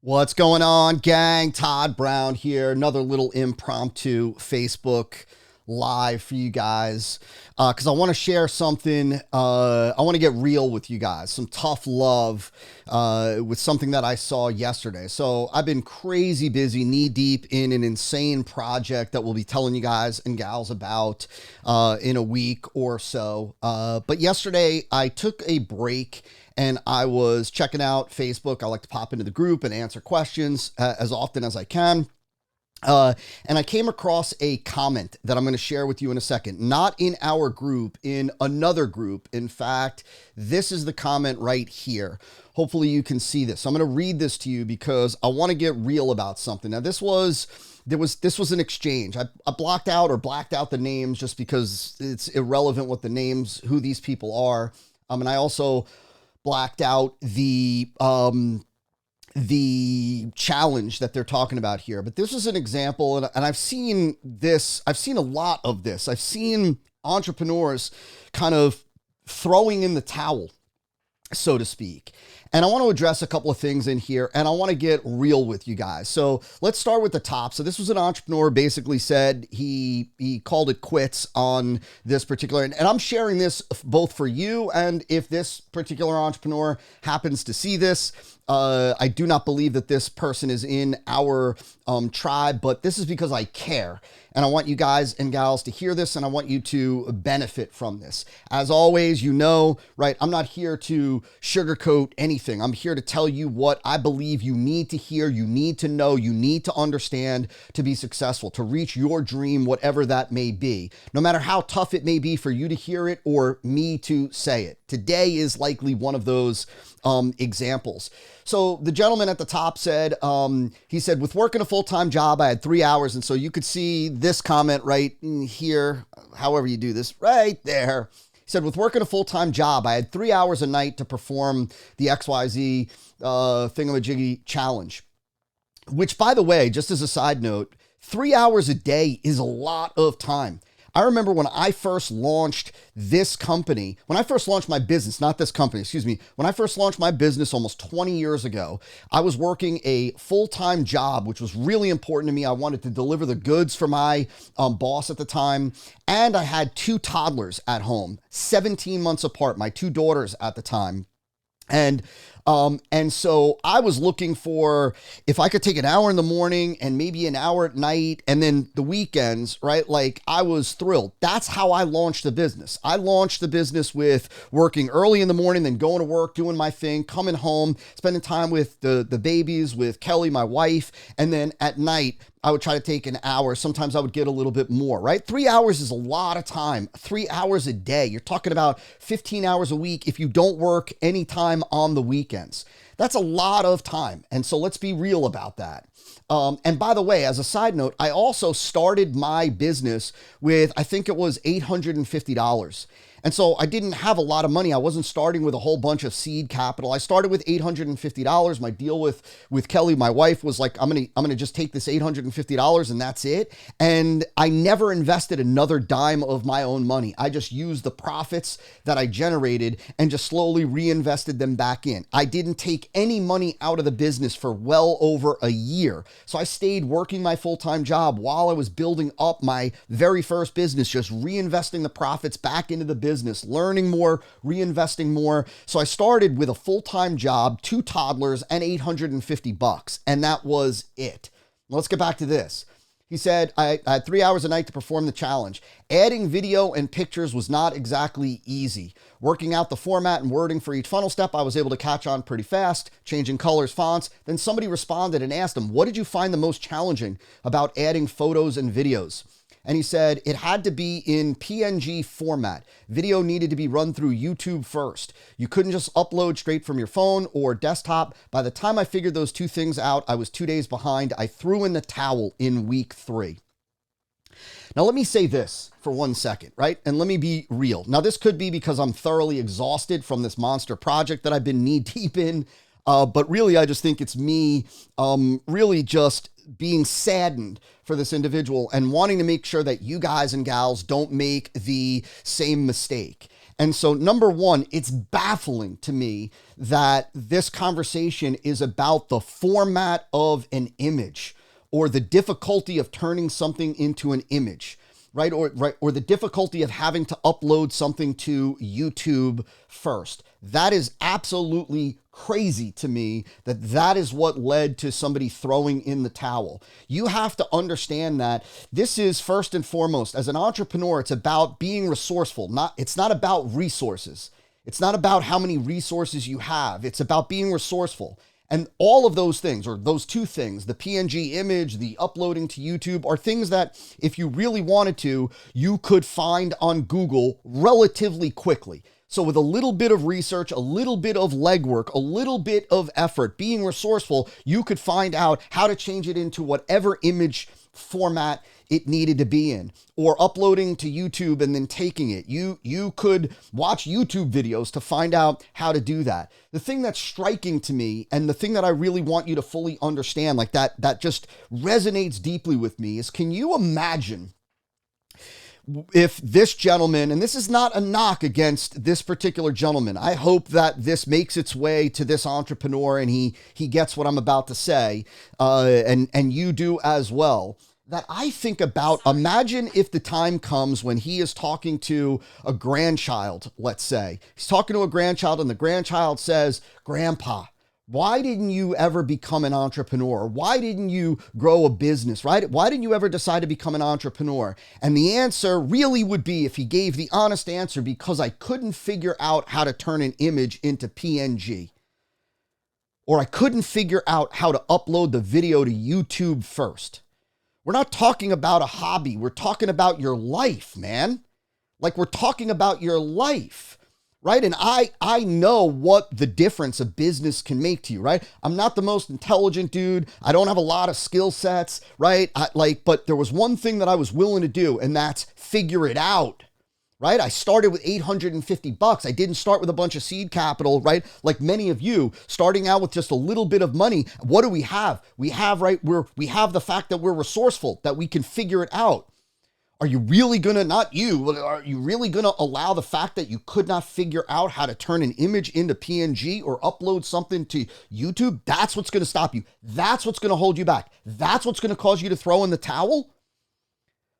What's going on, gang? Todd Brown here. Another little impromptu Facebook live for you guys because I want to share something. I want to get real with you guys. Some tough love with something that I saw yesterday. So I've been crazy busy, knee deep in an insane project that we'll be telling you guys and gals about in a week or so. But yesterday I took a break and I was checking out Facebook. I like to pop into the group and answer questions as often as I can. And I came across a comment that I'm going to share with you in a second. Not in our group, in another group. In fact, this is the comment right here. Hopefully you can see this. I'm going to read this to you because I want to get real about something. Now, this was an exchange. I blocked out or blacked out the names just because it's irrelevant what the names, who these people are. And I also blacked out the challenge that they're talking about here. But this is an example, and I've seen this. I've seen a lot of this. I've seen entrepreneurs kind of throwing in the towel, so to speak. And I want to address a couple of things in here, and I want to get real with you guys. So let's start with the top. So this was an entrepreneur basically said he called it quits on this particular, and I'm sharing this both for you, and if this particular entrepreneur happens to see this, I do not believe that this person is in our tribe, but this is because I care. And I want you guys and gals to hear this, and I want you to benefit from this. As always, you know, right? I'm not here to sugarcoat anything. I'm here to tell you what I believe you need to hear, you need to know, you need to understand to be successful, to reach your dream, whatever that may be. No matter how tough it may be for you to hear it or me to say it. Today is likely one of those examples. So the gentleman at the top said, he said, with working a full-time job, I had 3 hours. And so you could see this comment right here, however you do this, right there. He said, with working a full-time job, I had 3 hours a night to perform the XYZ thingamajiggy challenge. Which, by the way, just as a side note, 3 hours a day is a lot of time. I remember when I first launched this company, when I first launched my business, not this company, excuse me, when I first launched my business almost 20 years ago, I was working a full-time job, which was really important to me. I wanted to deliver the goods for my boss at the time. And I had two toddlers at home, 17 months apart, my two daughters at the time. And so I was looking for if I could take an hour in the morning and maybe an hour at night and then the weekends, right? Like I was thrilled. That's how I launched the business. I launched the business with working early in the morning, then going to work, doing my thing, coming home, spending time with the babies, with Kelly, my wife. And then at night, I would try to take an hour. Sometimes I would get a little bit more, right? 3 hours is a lot of time. 3 hours a day. You're talking about 15 hours a week if you don't work any time on the weekends. That's a lot of time. And so let's be real about that. And by the way, as a side note, I also started my business with, I think it was $850. And so I didn't have a lot of money. I wasn't starting with a whole bunch of seed capital. I started with $850. My deal with Kelly, my wife, was like, I'm gonna just take this $850 and that's it. And I never invested another dime of my own money. I just used the profits that I generated and just slowly reinvested them back in. I didn't take any money out of the business for well over a year. So I stayed working my full-time job while I was building up my very first business, just reinvesting the profits back into the business, learning more, reinvesting more. So I started with a full-time job, two toddlers, and $850. And that was it. Let's get back to this. He said, I had 3 hours a night to perform the challenge. Adding video and pictures was not exactly easy. Working out the format and wording for each funnel step, I was able to catch on pretty fast, changing colors, fonts. Then somebody responded and asked him, what did you find the most challenging about adding photos and videos? And he said it had to be in PNG format. Video needed to be run through YouTube first. You couldn't just upload straight from your phone or desktop. By the time I figured those two things out, I was 2 days behind. I threw in the towel in week 3. Now, let me say this for 1 second, right? And let me be real. Now, this could be because I'm thoroughly exhausted from this monster project that I've been knee deep in. But really, I just think it's me really just being saddened for this individual and wanting to make sure that you guys and gals don't make the same mistake. And so, number one, it's baffling to me that this conversation is about the format of an image or the difficulty of turning something into an image, right? Or the difficulty of having to upload something to YouTube first. That is absolutely crazy to me that is what led to somebody throwing in the towel. You have to understand that this is first and foremost, as an entrepreneur, it's about being resourceful. It's not about resources. It's not about how many resources you have. It's about being resourceful. And all of those things, or those two things, the PNG image, the uploading to YouTube, are things that if you really wanted to, you could find on Google relatively quickly. So with a little bit of research, a little bit of legwork, a little bit of effort, being resourceful, you could find out how to change it into whatever image format it needed to be in, or uploading to YouTube and then taking it. You could watch YouTube videos to find out how to do that. The thing that's striking to me, and the thing that I really want you to fully understand, like that just resonates deeply with me, is can you imagine if this gentleman, and this is not a knock against this particular gentleman, I hope that this makes its way to this entrepreneur and he gets what I'm about to say, and you do as well, that I think about, imagine if the time comes when he is talking to a grandchild, let's say. He's talking to a grandchild and the grandchild says, "Grandpa, why didn't you ever become an entrepreneur? Why didn't you grow a business, right? Why didn't you ever decide to become an entrepreneur?" And the answer really would be, if he gave the honest answer, because I couldn't figure out how to turn an image into PNG. Or I couldn't figure out how to upload the video to YouTube first. We're not talking about a hobby. We're talking about your life, man. Like, we're talking about your life. Right? And I know what the difference a business can make to you, right? I'm not the most intelligent dude. I don't have a lot of skill sets, right? But there was one thing that I was willing to do, and that's figure it out, right? I started with $850. I didn't start with a bunch of seed capital, right? Like many of you, starting out with just a little bit of money. What do we have? We have, right? We have the fact that we're resourceful, that we can figure it out. Are you really gonna, not you, but are you really gonna allow the fact that you could not figure out how to turn an image into PNG or upload something to YouTube? That's what's gonna stop you. That's what's gonna hold you back. That's what's gonna cause you to throw in the towel.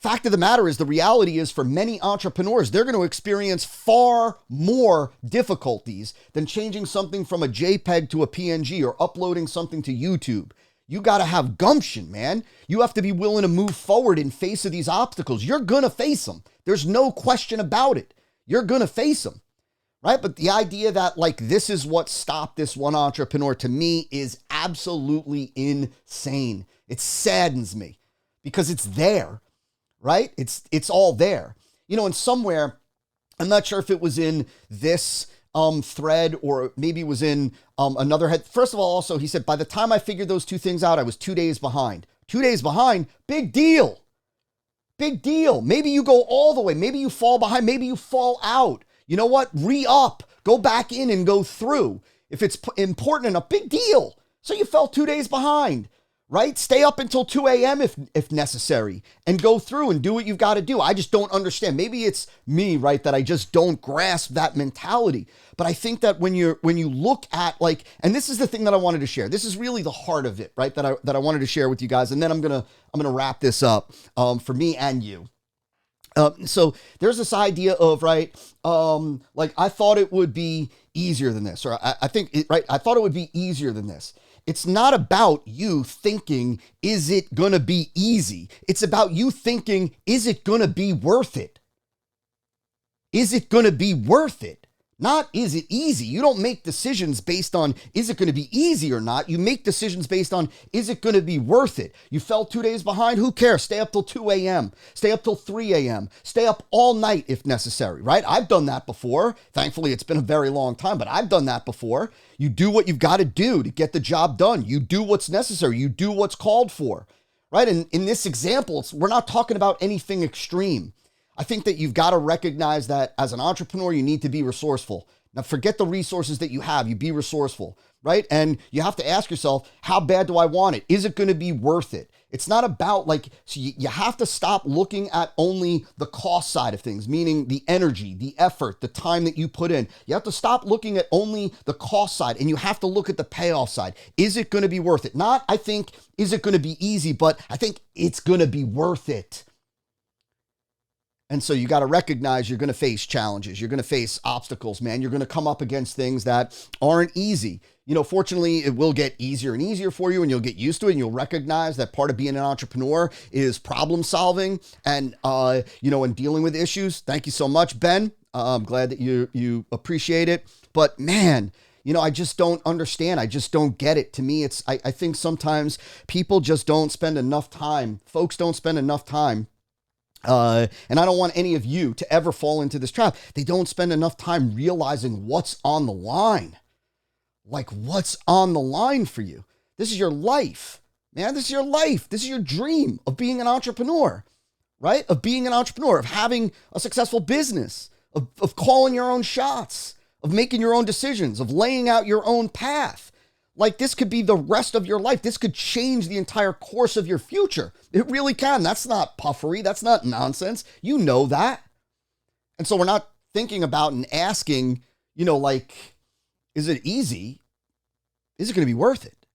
Fact of the matter is, the reality is, for many entrepreneurs, they're gonna experience far more difficulties than changing something from a JPEG to a PNG or uploading something to YouTube. You got to have gumption, man. You have to be willing to move forward in face of these obstacles. You're going to face them. There's no question about it. You're going to face them, right? But the idea that, like, this is what stopped this one entrepreneur, to me, is absolutely insane. It saddens me because it's there, right? It's all there. You know, and somewhere, I'm not sure if it was in this thread, or maybe it was in another head. First of all, also, he said, by the time I figured those two things out, I was 2 days behind. 2 days behind? Big deal. Big deal. Maybe you go all the way. Maybe you fall behind. Maybe you fall out. You know what? Re-up. Go back in and go through. If it's important enough, big deal. So you fell 2 days behind, right? Stay up until 2 a.m. if necessary and go through and do what you've got to do. I just don't understand. Maybe it's me, right, that I just don't grasp that mentality. But I think that when you look at, like, and this is the thing that I wanted to share. This is really the heart of it, right? That I wanted to share with you guys. And then I'm gonna wrap this up for me and you. So there's this idea of, right, like, I thought it would be easier than this, or I thought it would be easier than this. It's not about you thinking, is it going to be easy? It's about you thinking, is it going to be worth it? Is it going to be worth it? Not, is it easy? You don't make decisions based on, is it going to be easy or not? You make decisions based on, is it going to be worth it? You fell 2 days behind. Who cares? Stay up till 2 a.m. Stay up till 3 a.m. Stay up all night if necessary, right? I've done that before. Thankfully, it's been a very long time, but I've done that before. You do what you've got to do to get the job done. You do what's necessary. You do what's called for, right? And in this example, we're not talking about anything extreme. I think that you've got to recognize that as an entrepreneur, you need to be resourceful. Now, forget the resources that you have. You be resourceful, right? And you have to ask yourself, how bad do I want it? Is it going to be worth it? It's not about so you have to stop looking at only the cost side of things, meaning the energy, the effort, the time that you put in. You have to stop looking at only the cost side and you have to look at the payoff side. Is it going to be worth it? Not, I think, is it going to be easy, but I think it's going to be worth it. And so you got to recognize you're going to face challenges. You're going to face obstacles, man. You're going to come up against things that aren't easy. Fortunately, it will get easier and easier for you and you'll get used to it and you'll recognize that part of being an entrepreneur is problem solving and, and dealing with issues. Thank you so much, Ben. I'm glad that you appreciate it. But man, I just don't understand. I just don't get it. To me, I think sometimes people just don't spend enough time. Folks don't spend enough time. And I don't want any of you to ever fall into this trap. They don't spend enough time realizing what's on the line. Like what's on the line for you. This is your life, man. This is your life. This is your dream of being an entrepreneur, right? Of being an entrepreneur, of having a successful business, of calling your own shots, of making your own decisions, of laying out your own path. Like this could be the rest of your life. This could change the entire course of your future. It really can. That's not puffery. That's not nonsense. You know that. And so we're not thinking about and asking, is it easy? Is it going to be worth it?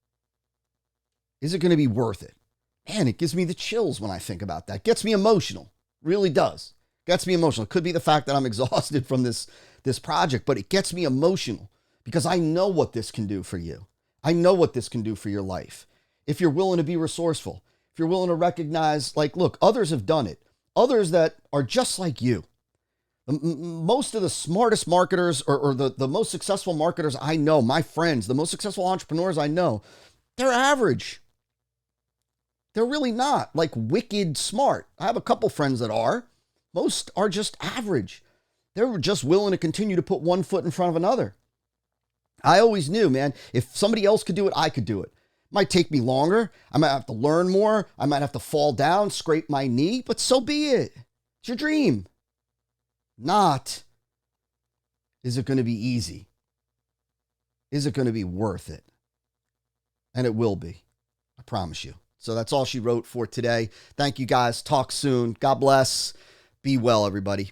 Is it going to be worth it? Man, it gives me the chills when I think about that. Gets me emotional. Really does. Gets me emotional. It could be the fact that I'm exhausted from this project, but it gets me emotional because I know what this can do for you. I know what this can do for your life. If you're willing to be resourceful, if you're willing to recognize, look, others have done it. Others that are just like you. Most of the smartest marketers or the most successful marketers I know, my friends, the most successful entrepreneurs I know, they're average. They're really not wicked smart. I have a couple friends that are. Most are just average. They're just willing to continue to put one foot in front of another. I always knew, man, if somebody else could do it, I could do it. Might take me longer. I might have to learn more. I might have to fall down, scrape my knee, but so be it. It's your dream. Not, is it going to be easy? Is it going to be worth it? And it will be. I promise you. So that's all she wrote for today. Thank you guys. Talk soon. God bless. Be well, everybody.